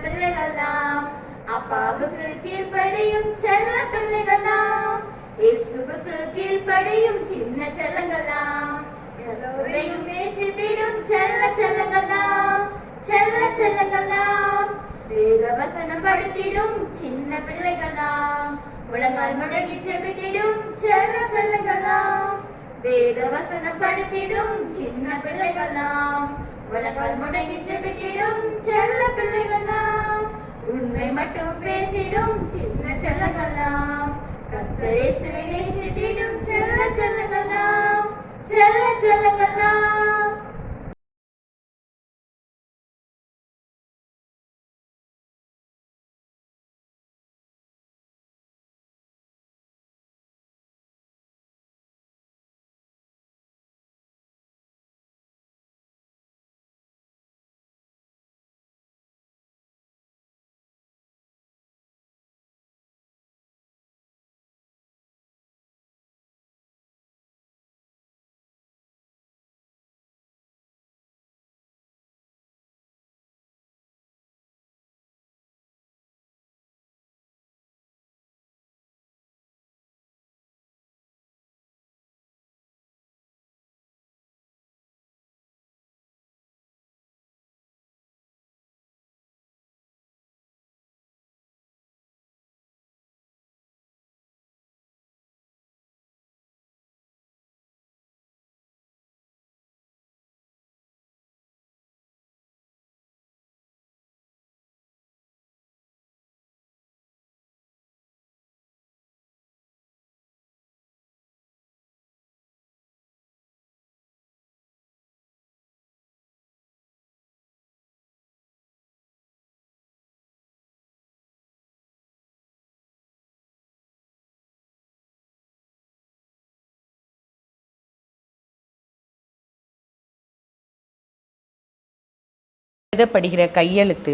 பிள்ளைகளாம், அப்பாவுக்கு கீழ்ப்படியும் செல்ல பிள்ளைகளாம், இயேசுவுக்கு கீழ்ப்படியும் சின்ன செல்லங்களாம், எல்லோரையும் நேசித்திடும் செல்ல செல்லங்களாம், செல்ல செல்லங்களாம், வேத வசனம் படித்திடும் சின்ன பிள்ளைகளாம், முழங்கால் முடங்கி செபித்திடும் செல்ல பிள்ளைகளாம், வேத வசனம் படித்திடும் சின்ன பிள்ளைகளாம், முழங்கால் முடங்கி செபித்திடும் செல்ல பிள்ளைகளாம், உண்மை மட்டும் பேசிடும் சின்ன செல்லங்களாம், கர்த்தர் இயேசுவை நேசித்திடும் செல்ல செல்லங்களாம், செல்ல செல்லங்களாம். எழுதப்படுகிற கையெழுத்து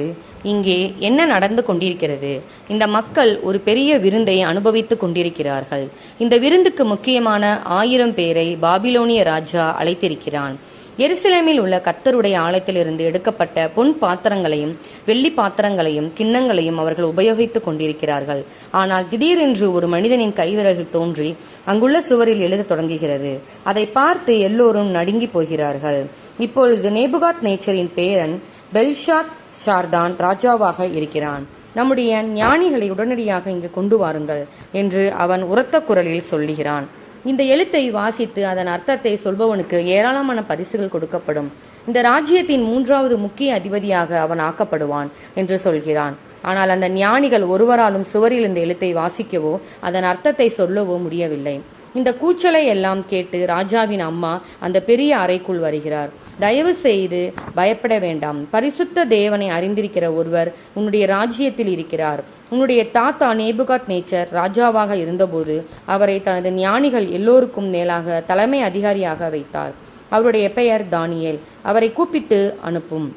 இங்கே என்ன நடந்து கொண்டிருக்கிறது? இந்த மக்கள் ஒரு பெரிய விருந்தை அனுபவித்துக் கொண்டிருக்கிறார்கள். இந்த விருந்துக்கு முக்கியமான 1000 பேரை பாபிலோனிய ராஜா அழைத்திருக்கிறான். எருசலேமில் உள்ள கர்த்தருடைய ஆலயத்திலிருந்து எடுக்கப்பட்ட பொன் பாத்திரங்களையும் வெள்ளி பாத்திரங்களையும் கிண்ணங்களையும் அவர்கள் உபயோகித்துக் கொண்டிருக்கிறார்கள். ஆனால் திடீரென்று ஒரு மனிதனின் கைவிரல்கள் தோன்றி அங்குள்ள சுவரில் எழுத தொடங்குகிறது. அதை பார்த்து எல்லோரும் நடுங்கி போகிறார்கள். இப்பொழுது நேபுகாத் நேச்சரின் பேரன் பெல்ஷாத் ஷார்தான் ராஜாவாக இருக்கிறான். நம்முடைய ஞானிகளை உடனடியாக இங்கு கொண்டு வாருங்கள் என்று அவன் உரத்த குரலில் சொல்லுகிறான். இந்த எழுத்தை வாசித்து அதன் அர்த்தத்தை சொல்பவனுக்கு ஏராளமான பரிசுகள் கொடுக்கப்படும். இந்த ராஜ்யத்தின் 3வது முக்கிய அதிபதியாக அவன் ஆக்கப்படுவான் என்று சொல்கிறான். ஆனால் அந்த ஞானிகள் ஒருவராலும் சுவரில் இந்த எழுத்தை வாசிக்கவோ அதன் அர்த்தத்தை சொல்லவோ முடியவில்லை. இந்த கூச்சலை எல்லாம் கேட்டு ராஜாவின் அம்மா அந்த பெரிய அறைக்குள் வருகிறார். தயவு செய்து பயப்பட வேண்டாம். பரிசுத்த தேவனை அறிந்திருக்கிற ஒருவர் உன்னுடைய ராஜ்யத்தில் இருக்கிறார். உன்னுடைய தாத்தா நேபுகாத் நேச்சர் ராஜாவாக இருந்தபோது அவரை தனது ஞானிகள் எல்லோருக்கும் மேலாக தலைமை அதிகாரியாக வைத்தார். அவருடைய பெயர் தானியேல். அவரை கூப்பிட்டு அனுப்பும்.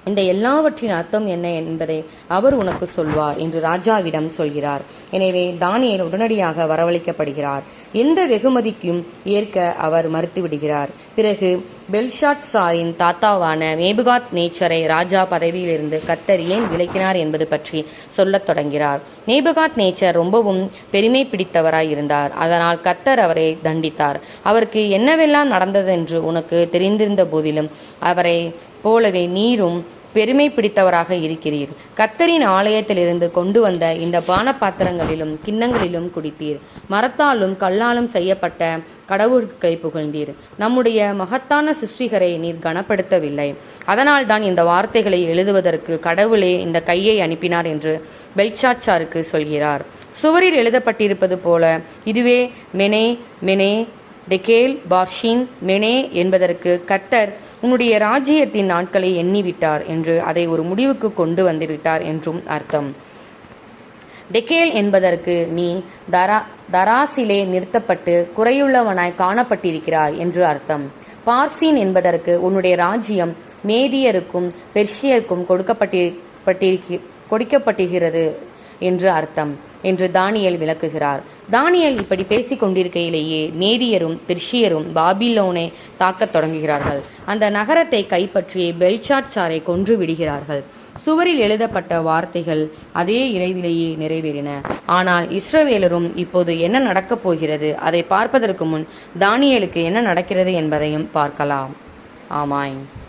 இந்த எல்லாவற்றின் அர்த்தம் என்ன என்பதை அவர் உனக்கு சொல்வார் என்று ராஜாவிடம் சொல்கிறார். எனவே தானியேல் உடனடியாக வரவழைக்கப்படுகிறார். எந்த வெகுமதிக்கும் ஏற்க அவர் மறுத்துவிடுகிறார். பிறகு பெல்ஷாத்சாரின் தாத்தாவான நேபுகாத் நேச்சரை ராஜா பதவியிலிருந்து கர்த்தர் ஏன் விலக்கினார் என்பது பற்றி சொல்லத் தொடங்கிறார். நேபுகாத் நேச்சர் ரொம்பவும் பெருமை பிடித்தவராய் இருந்தார். அதனால் கர்த்தர் அவரை தண்டித்தார். அவருக்கு என்னவெல்லாம் நடந்ததென்று உனக்கு தெரிந்திருந்த போதிலும் அவரை போலவே நீரும் பெருமை பிடித்தவராக இருக்கிறீர். கர்த்தரின் ஆலயத்திலிருந்து கொண்டு வந்த இந்த பானபாத்திரங்களிலும் கிண்ணங்களிலும் குடித்தீர். மரத்தாலும் கல்லாலும் செய்யப்பட்ட கடவுள்களை புகழ்ந்தீர். நம்முடைய மகத்தான சிருஷ்டிகரை நீர் கனப்படுத்தவில்லை. அதனால் தான் இந்த வார்த்தைகளை எழுதுவதற்கு கடவுளே இந்த கையை அனுப்பினார் என்று பெல்ஷாத்சாருக்கு சொல்கிறார். சுவரில் எழுதப்பட்டிருப்பது போல இதுவே மெனே மெனே டெகேல் பார்ஷின் மெனே என்பதற்கு கர்த்தர் உன்னுடைய ராஜ்யத்தின் நாட்களை எண்ணிவிட்டார் என்று அதை ஒரு முடிவுக்கு கொண்டு வந்து விட்டார் என்றும் அர்த்தம். டெகேல் என்பதற்கு நீ தராசிலே நிறுத்தப்பட்டு குறையுள்ளவனாய் காணப்பட்டிருக்கிறாய் என்று அர்த்தம். பார்சின் என்பதற்கு உன்னுடைய ராஜ்யம் மேதியருக்கும் பெர்ஷியருக்கும் கொடுக்கப்பட்டிருக்கிறது என்று அர்த்தம். என்று தானியேல் விளக்குகிறார். தானியேல் இப்படி பேசிக் கொண்டிருக்கையிலேயே மேதியரும் பெர்ஷியரும் பாபிலோனை தாக்கத் தொடங்குகிறார்கள். அந்த நகரத்தை கைப்பற்றி பெல்ஷாத்சாரை கொன்று விடுகிறார்கள். சுவரில் எழுதப்பட்ட வார்த்தைகள் அதே இரவிலேயே நிறைவேறின. ஆனால் இஸ்ரவேலரும் இப்போது என்ன நடக்கப் போகிறது அதை பார்ப்பதற்கு முன் தானியேலுக்கு என்ன நடக்கிறது என்பதையும் பார்க்கலாம். ஆமாம்.